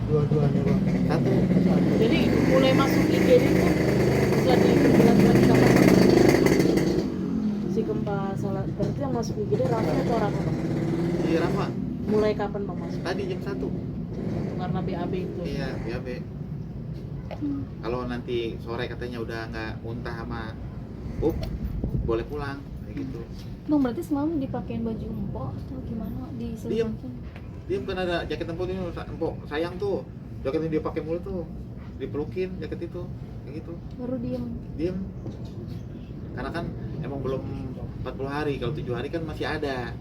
Dua-duanya bang. Satu. Jadi mulai masuk IGD itu bisa diperkirakan lagi kapan Bang? Si gempa salah berarti yang masuk IGD Rafa atau Rafa Bang? Iya Rafa. Mulai kapan Bang masuk? Tadi jam 1. Karena BAB itu. Iya BAB. Kalau nanti sore katanya udah nggak muntah sama boleh pulang kayak gitu. Bang, berarti semalam dipakein baju empok atau gimana? Diselimutin? Dia bukan ada jaket empuk ini, empuk sayang tuh. Jaket yang dia pakai mulu tuh, dipelukin jaket itu, kayak gitu. Baru diem. Karena kan emang belum 40 hari, kalau 7 hari kan masih ada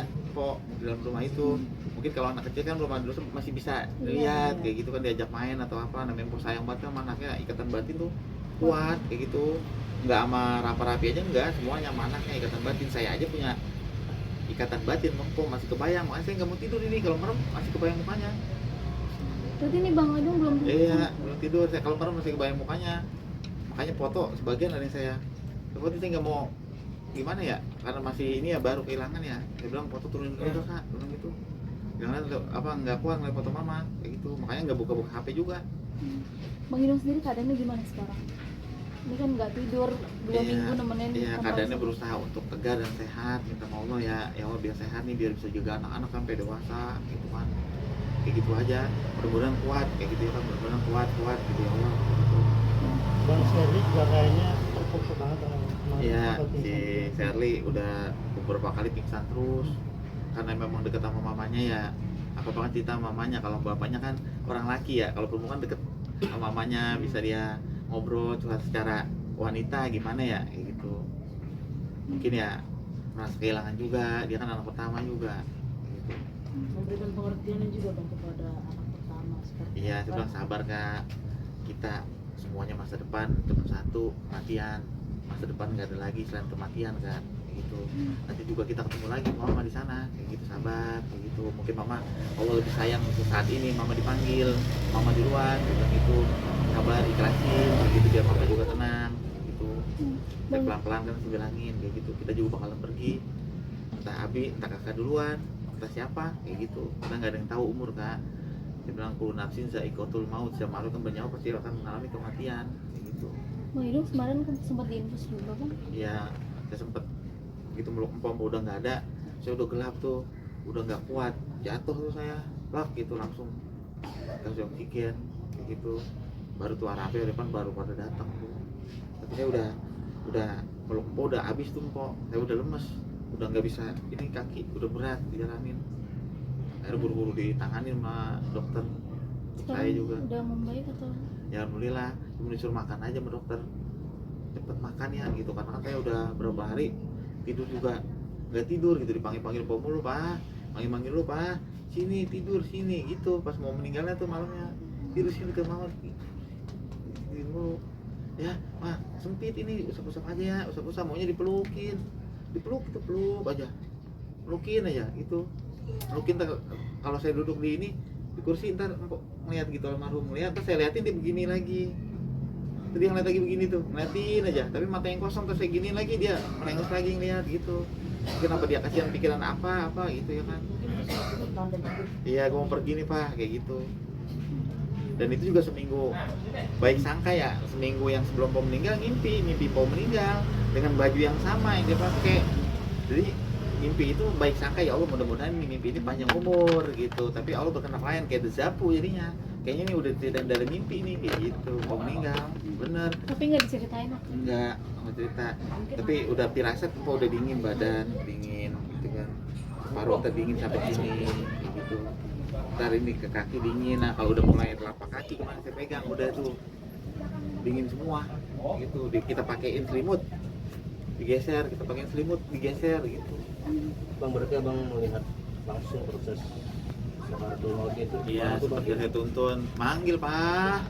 empuk di dalam rumah itu. Mungkin kalau anak kecil kan belum ada dosa, masih bisa lihat kayak gitu kan, diajak main atau apa. Namanya empuk sayang banget kan anaknya, ikatan batin tuh kuat kayak gitu. Nggak sama Rapi aja enggak, semuanya sama anaknya ikatan batin. Saya aja punya ikatan batin, empuk masih kebayang. Makanya saya nggak mau tidur ini, kalau merem masih kebayang mukanya. Berarti ini Bang Adung belum tidur? Iya, belum tidur. Saya kalau merem masih kebayang mukanya. Makanya foto sebagian ada yang saya foto, saya nggak mau gimana ya, karena masih ini ya baru kehilangan ya. Saya bilang foto turunin dulu Kak, bilang gitu. Jangan apa nggak kuat ngeliat foto mama kayak gitu. Makanya nggak buka HP juga. Bang Idung sendiri keadaannya gimana sekarang? Ini kan nggak tidur 2 minggu nemenin. Iya, keadaannya berusaha untuk tegar dan sehat. Minta sama Allah ya Allah biar sehat nih, biar bisa jaga anak-anak sampai dewasa gitu kan. Kayak gitu aja. Mudah-mudahan kuat kayak gitu ya kan. Mudah-mudahan kuat gitu ya Allah. Gitu. Bang Sherly juga kayaknya terpukul banget sama Iya, sempat si pingsan. Sherly udah beberapa kali pingsan terus karena memang deket sama mamanya ya. Apa banget cerita sama mamanya, kalau bapaknya kan orang laki ya, kalau perempuan deket sama mamanya bisa dia ngobrol curhat secara wanita gimana ya kayak gitu. Mungkin ya merasa kehilangan juga, dia kan anak pertama juga gitu. Memberikan pengertian juga Bang kepada anak pertama seperti Iya, saya apa? bilang sabar Kak, kita semuanya masa depan cuma satu, kematian. Masa depan nggak ada lagi selain kematian kan, kayak gitu. Nanti juga kita ketemu lagi mama di sana, kayak gitu, sabar, kayak gitu. Mungkin mama Allah lebih sayang untuk saat ini mama dipanggil, mama di luar, gitu. Sabar, ikhlasin, kayak gitu biar papa juga tenang, gitu. Dan pelan-pelan kan saya bilangin, kayak gitu. Kita juga bakalan pergi, entah Abi, entah kakak duluan, entah siapa, kayak gitu. Kita nggak ada yang tahu umur Kak. Dia bilang kullu nafsin za'iqatul maut, setiap makhluk kan bernyawa pasti akan mengalami kematian kayak gitu. Bang Idung kemarin kan sempat diinfus juga kan? Iya, saya sempet gitu meluk empom udah nggak ada, saya udah gelap tuh, udah nggak kuat, jatuh tuh saya, plak gitu langsung kasih oksigen kayak gitu. Baru tuh Arabe depan baru pada datang tuh, tapi saya udah meluk empom udah habis tuh empom, saya udah lemes, udah nggak bisa ini kaki udah berat dijalanin. Akhirnya buru-buru ditangani sama dokter. Sekarang Saya juga udah membaik atau? ya alhamdulillah, cuma disuruh makan aja sama dokter, cepet makan ya gitu, karena kan saya udah berapa hari tidur juga nggak tidur gitu, dipanggil mulu Pak, manggil lu Pak, sini tidur sini gitu. Pas mau meninggalnya tuh malamnya, tidur sini ke mama tidur mulu ya mah, sempit ini, usap-usap aja ya, usap-usap, maunya dipelukin, peluk aja, pelukin aja gitu. Mungkin kalau saya duduk di ini di kursi ntar ngeliat gitu almarhum, ngeliat terus saya liatin dia begini lagi, terus dia ngeliat lagi begini tuh, ngeliatin aja tapi mata yang kosong, terus saya gini lagi dia melengos lagi ngeliat gitu. Mungkin apa dia kasihan pikiran apa gitu ya kan. Iya, gue mau pergi nih Pak kayak gitu. Dan itu juga seminggu baik sangka ya, seminggu yang sebelum Pom meninggal mimpi Pom meninggal dengan baju yang sama yang dia pakai. Jadi mimpi itu baik sangka, ya Allah mudah-mudahan mimpi ini panjang umur gitu. Tapi Allah berkenan lain kayak dezapu jadinya. Kayaknya ini udah tidak dari mimpi nih kayak gitu. Mau meninggal, bener. Tapi nggak diceritain waktu? Enggak cerita. Tapi udah pirasat, udah dingin badan, dingin gitu kan. Paru udah dingin sampai sini kayak gitu. Ntar ini ke kaki dingin. Nah kalau udah mulai telapak kaki kemana saya pegang udah tuh dingin semua gitu. Kita pakein selimut, digeser, kita pakein selimut, digeser gitu. Bang, berarti abang melihat langsung proses sakaratul maut itu? Iya, seperti saya tuntun, manggil Pak,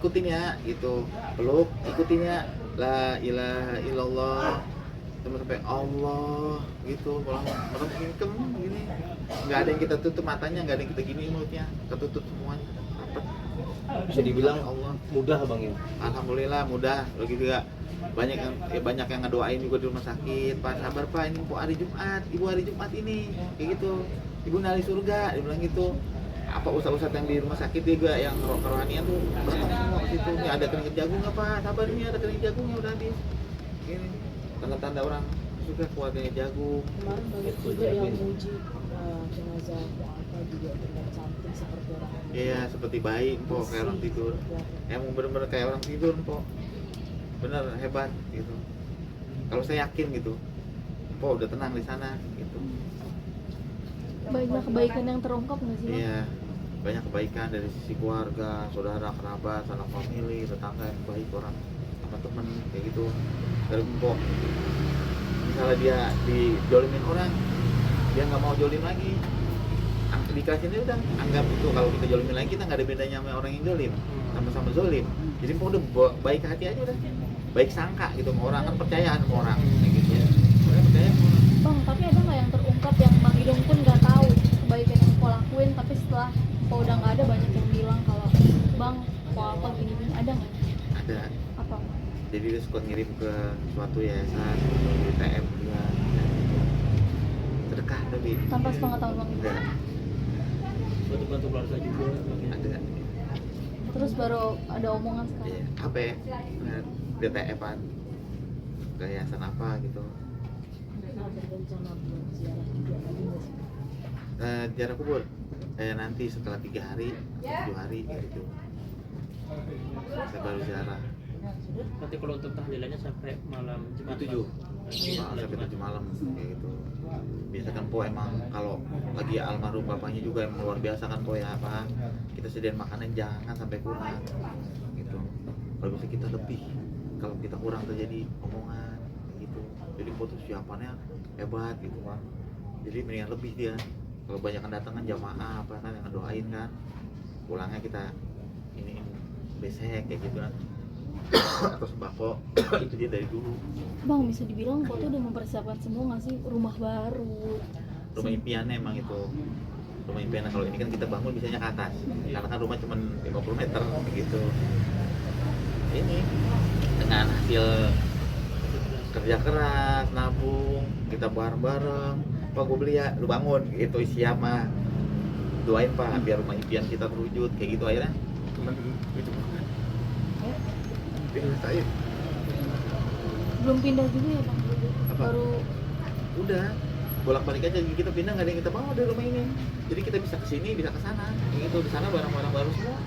ikutin ya gitu, peluk, ikutin ya, la ilaha illallah, sampai Allah gitu, orang singkem gini, nggak ada yang kita tutup matanya, nggak ada yang kita gini mulutnya, ketutup semuanya, rapet. Bisa dibilang Allah mudah bang ya? Alhamdulillah mudah, lagi juga banyak yang ngedoain juga di rumah sakit, Pak sabar Pak, ini ibu hari Jumat ini kayak gitu, ibu nali surga, dia bilang gitu. Apa ustadz-ustadz yang di rumah sakit juga yang kerohanian tuh datang semua ke situ. Nih ada keringin jagung apa? Sabar ini ada keringin jagungnya udah habis. Gini, tanda-tanda orang suka keluarganya jagung. Kemarin banyak juga yang muji jenazah apa juga dengan cantik seperti orang. Iya, seperti bayi, po, kayak orang tidur. Emang bener-bener kayak orang tidur, po. Bener hebat gitu. Kalau saya yakin gitu, po udah tenang di sana gitu. Banyak kebaikan yang terungkap nggak sih, Bang? Iya, banyak kebaikan dari sisi keluarga, saudara, kerabat, sanak famili, tetangga yang baik, orang sama temen kayak gitu. Dari po, misalnya dia dijolimin orang, dia nggak mau jolim lagi. Dikasih udah anggap itu kalau kita jolimin lagi kita nggak ada bedanya sama orang yang jolim, sama-sama zolim. Jadi po udah baik hati aja udah, baik sangka gitu sama orang, kan percaya sama orang kayak gitu ya. Udah percaya sama orang. Bang, tapi ada nggak yang terungkap yang Bang Idung pun nggak tahu kebaikan yang Mpo lakuin, tapi setelah Mpo udah nggak ada banyak yang bilang kalau Bang mau apa gini-gini, ada nggak? Ada. Apa? Jadi dia suka ngirim ke suatu yayasan, di TM dia, sedekah tapi Tanpa sepengetahuan Bang Idung. enggak Suatu bantu keluarga juga. ada. Terus baru ada omongan Iya, sekarang. apa ya? Nah, dia TM-an ke yayasan apa gitu. Ada rencana buat ziarah juga lagi nggak sih? Jarak kubur nanti setelah 3 hari 7 hari gitu saya baru ziarah. Nanti kalau untuk tahlilannya sampai malam Jumat. 7 Malam sampai Jumat. 7 malam kayak gitu. Biasa kan po emang kalau lagi almarhum bapaknya juga emang luar biasa kan po ya, apa kita sediain makanan jangan sampai kurang gitu. Kalau bisa kita lebih, kalau kita kurang terjadi omongan kayak gitu. Jadi po tuh siapannya hebat gitu kan. Jadi mendingan lebih dia. Kalau banyak yang datang kan jamaah apa kan yang ngedoain kan, pulangnya kita ini besek kayak gitu kan. Atau sembako itu dia dari dulu. Bang, bisa dibilang Mpo tuh udah mempersiapkan semua nggak sih? Rumah baru. Rumah impiannya emang itu, rumah impiannya. Kalau ini kan kita bangun bisanya ke atas karena kan rumah cuma 50 meter gitu. Ini dengan hasil kerja keras, nabung, kita bareng-bareng, Pak gue beli ya, lu bangun gitu. Siap mah, doain Pak biar rumah impian kita terwujud kayak gitu. Akhirnya cuman itu saya Belum pindah juga ya Bang? Apa? Baru udah bolak-balik aja kita pindah, nggak ada yang kita bawa dari rumah ini. Jadi kita bisa kesini, bisa kesana kayak gitu. Di sana barang-barang baru semua.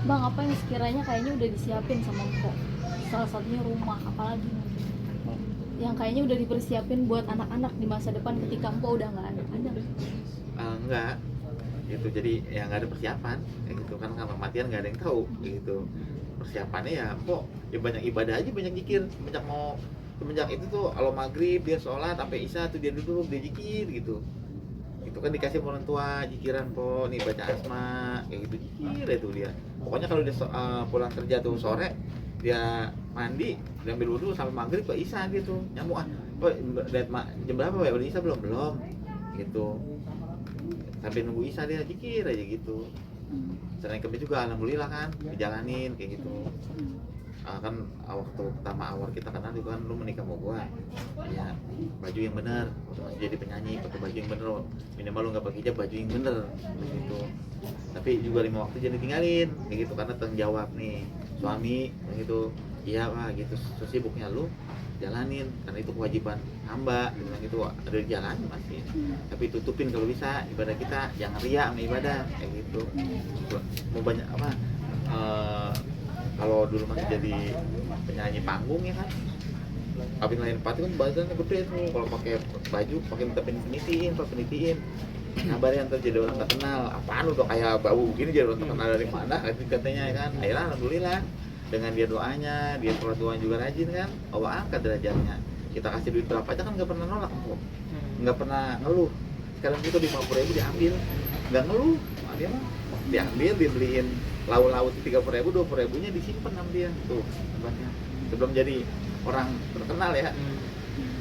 Bang, apa yang sekiranya kayaknya udah disiapin sama Mpo? Salah satunya rumah, apalagi mungkin yang kayaknya udah dipersiapin buat anak-anak di masa depan ketika Mpo udah nggak ada. Ada nggak? Enggak gitu. Jadi ya nggak ada persiapan kayak gitu kan, kalau kematian nggak ada yang tahu kayak gitu. Persiapannya ya kok ya banyak ibadah aja, banyak zikir, banyak mau semenjak itu tuh kalau maghrib dia sholat sampai isya tuh dia duduk dia zikir gitu. Itu kan dikasih sama orang tua zikiran po, nih baca asma kayak gitu, zikir itu dia. Pokoknya kalau dia pulang kerja tuh sore dia mandi, dia ambil wudhu sampai maghrib ke isya gitu. Nyamuk kok jam berapa ya, udah isya belum gitu. Sampai nunggu isya dia zikir aja gitu. Selain kami juga alhamdulillah kan dijalanin kayak gitu. Kan waktu pertama awal kita kenal itu kan lu menikah sama gua ya, baju yang bener, waktu masih jadi penyanyi pakai baju yang bener, minimal lu nggak pakai hijab, baju yang bener gitu. Tapi juga 5 waktu jadi tinggalin kayak gitu karena tanggung jawab nih suami kayak gitu. Iya Pak gitu, sesibuknya lu jalanin karena itu kewajiban hamba, bilang gitu ada di jalan masih, tapi tutupin kalau bisa ibadah kita, jangan ria sama ibadah kayak gitu. Mau banyak apa kalau dulu masih jadi penyanyi panggung ya kan, kabin lain pati kan badannya gede tuh, kalau pakai baju pakai minta penitiin kabar yang terjadi orang tak kenal, apaan udah kayak bau begini jadi orang tak kenal dari mana katanya ya kan. Akhirnya alhamdulillah dengan dia doanya, dia sholat doanya juga rajin kan, Allah angkat derajatnya. Kita kasih duit berapa aja kan nggak pernah nolak kok, nggak pernah ngeluh. Sekarang itu 50.000 diambil, nggak ngeluh, dia mah diambil dibeliin lauk-lauk 30.000, 20.000-nya disimpan sama dia tuh tempatnya. Sebelum jadi orang terkenal ya,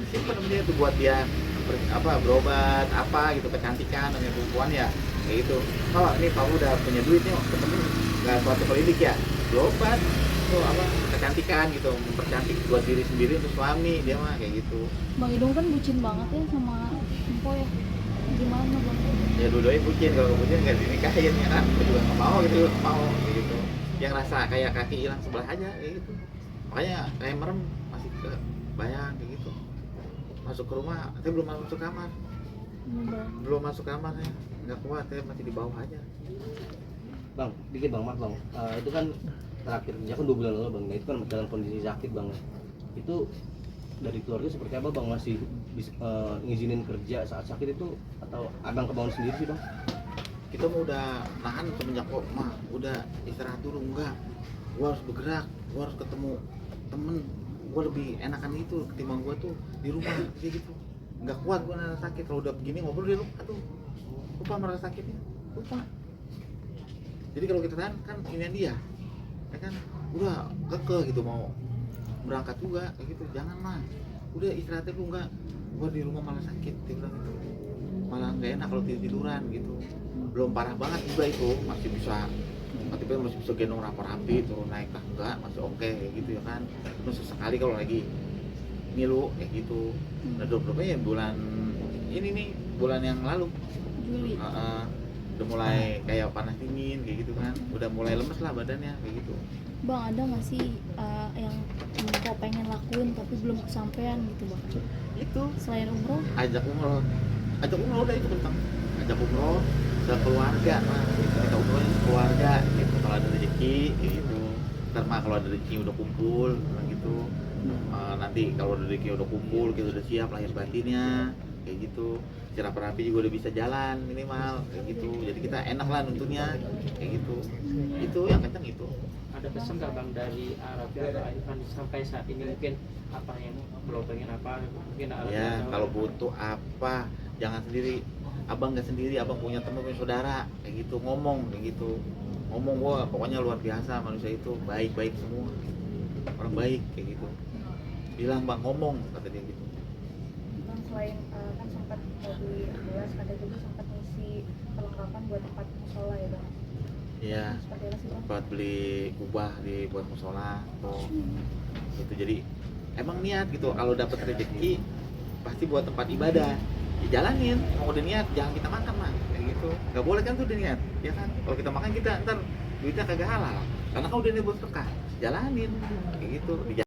disimpan sama dia tuh buat dia berobat apa gitu, kecantikan namanya perempuan ya kayak gitu. Kalau ini kamu udah punya duit nih, ketemu nggak suatu klinik ya, berobat tuh apa kecantikan gitu, mempercantik buat diri sendiri untuk suami dia mah kayak gitu. Bang Idung kan bucin banget ya sama Mpo ya. gimana bang? Ya dua-duanya bucin, kalau nggak bucin nggak dinikahin ya kan, gue juga nggak mau gitu, nggak mau kayak gitu. Yang rasa kayak kaki hilang sebelah aja kayak gitu, makanya kayak merem masih ke bayang kayak gitu. Masuk ke rumah, saya belum masuk kamar, Bang. belum masuk kamar ya, nggak kuat, saya masih di bawah aja. Bang, dikit bang, maaf bang. Itu kan terakhir kerja kan 2 bulan lalu bang. Nah, itu kan dalam kondisi sakit bang. Itu dari keluarga seperti apa bang? Masih ngizinin kerja saat sakit itu atau abang kebangun sendiri sih bang? Kita mau udah nahan semenjak kok mah udah istirahat dulu, enggak, gua harus bergerak, gua harus ketemu temen, gua lebih enakan itu ketimbang gua tuh di rumah kayak gitu. Nggak kuat gua ngerasa sakit, kalau udah begini ngobrol di rumah tuh lupa merasa sakitnya, lupa. Jadi kalau kita tahan kan ini dia ya kan, udah kekeh gitu mau berangkat juga kayak gitu, jangan mah, udah istirahatnya lu, enggak, gua di rumah malah sakit, dia bilang gitu, malah nggak enak kalau tiduran gitu. Belum parah banget juga itu, masih bisa tiba masih bisa gendong rapi-rapi, turun naik lah, enggak, masih oke kayak gitu ya kan. Terus sesekali kalau lagi ngilu kayak gitu. Nah, ya bulan ini nih, bulan yang lalu Juli. udah mulai kayak panas dingin kayak gitu kan, udah mulai lemes lah badannya kayak gitu. Bang, ada nggak sih yang kau pengen lakuin tapi belum kesampaian gitu bang? Itu Selain umroh? ajak umroh udah itu penting, ajak umroh ke keluarga mah gitu. Kita umrohnya keluarga gitu, kalau ada rezeki kayak gitu. Ntar mah kalau ada rezeki udah kumpul gitu, nanti kalau ada rezeki udah kumpul kita udah siap lahir batinnya kayak gitu, secara perapi juga udah bisa jalan minimal kayak gitu. Jadi kita enak lah nuntunnya kayak gitu. Itu yang kenceng itu. Ada pesan nggak bang dari Arabi atau Irfan sampai saat ini, mungkin apa yang belum pengen apa, mungkin Arabi Ya atau kalau butuh apa jangan sendiri, abang nggak sendiri, abang punya teman, punya saudara kayak gitu, ngomong kayak gitu, ngomong, wah pokoknya luar biasa manusia itu, baik semua, orang baik kayak gitu, bilang bang, ngomong kata dia gitu. Bang, selain kan sempat di ambulans, ada juga sempat ngisi perlengkapan buat tempat musola ya bang. Iya, Seperti apa sih bang? buat beli kubah buat musola atau gitu. Jadi emang niat gitu, kalau dapat rezeki pasti buat tempat ibadah, ya jalanin. Mau udah niat jangan kita makan mah kayak gitu, nggak boleh kan tuh udah niat ya kan. Kalau kita makan kita ntar duitnya kagak halal, karena kan udah niat buat sedekah, jalanin kayak gitu.